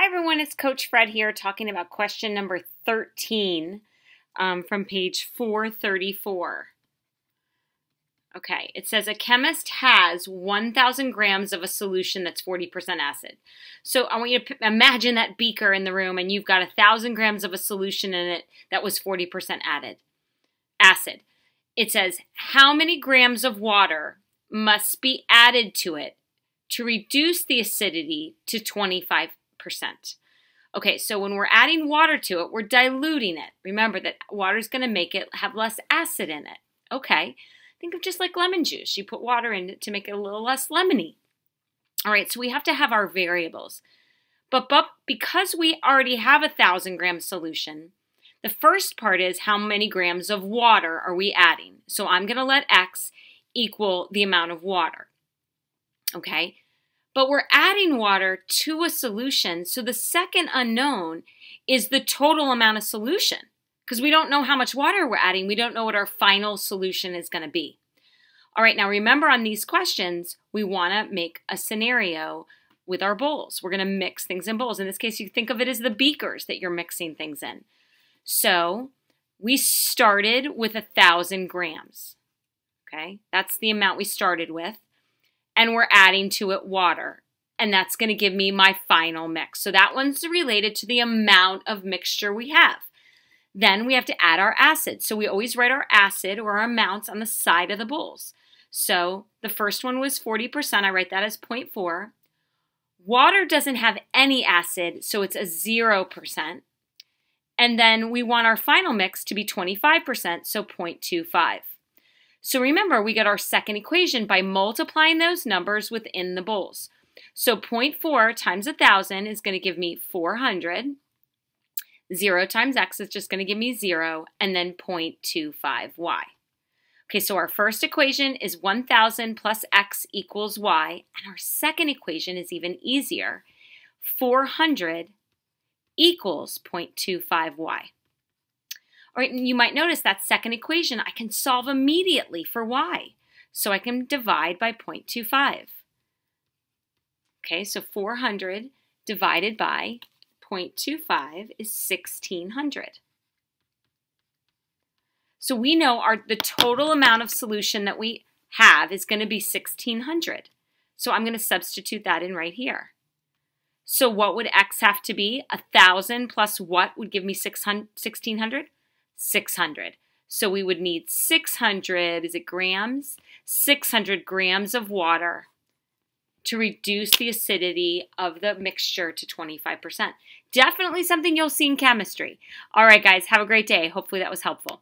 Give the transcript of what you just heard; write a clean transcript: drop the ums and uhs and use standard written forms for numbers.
Hi everyone, it's Coach Fred here talking about question number 13 from page 434. Okay, it says a chemist has 1,000 grams of a solution that's 40% acid. So I want you to imagine that beaker in the room and you've got 1,000 grams of a solution in it that was 40% acid. It says how many grams of water must be added to it to reduce the acidity to 25%. Okay, so when we're adding water to it, we're diluting it. Remember that water is going to make it have less acid in it. Okay, think of just like lemon juice. You put water in it to make it a little less lemony. All right, so we have to have our variables. But because we already have 1,000 gram solution, the first part is how many grams of water are we adding? So I'm going to let X equal the amount of water. Okay? But we're adding water to a solution, so the second unknown is the total amount of solution. Because we don't know how much water we're adding, we don't know what our final solution is going to be. All right, now remember on these questions, we want to make a scenario with our bowls. We're going to mix things in bowls. In this case, you think of it as the beakers that you're mixing things in. So we started with 1,000 grams. Okay, that's the amount we started with. And we're adding to it water. And that's going to give me my final mix. So that one's related to the amount of mixture we have. Then we have to add our acid. So we always write our acid or our amounts on the side of the bowls. So the first one was 40%. I write that as 0.4. Water doesn't have any acid, so it's a 0%. And then we want our final mix to be 25%, so 0.25. So remember, we got our second equation by multiplying those numbers within the bowls. So 0.4 times 1,000 is going to give me 400. 0 times X is just going to give me 0, and then 0.25Y. Okay, so our first equation is 1,000 plus X equals Y, and our second equation is even easier. 400 equals 0.25Y. All right, and you might notice that second equation I can solve immediately for y. So I can divide by 0.25. Okay, so 400 divided by 0.25 is 1,600. So we know the total amount of solution that we have is going to be 1,600. So I'm going to substitute that in right here. So what would X have to be? 1,000 plus what would give me 1,600? 600. So we would need 600, is it grams? 600 grams of water to reduce the acidity of the mixture to 25%. Definitely something you'll see in chemistry. All right, guys, have a great day. Hopefully that was helpful.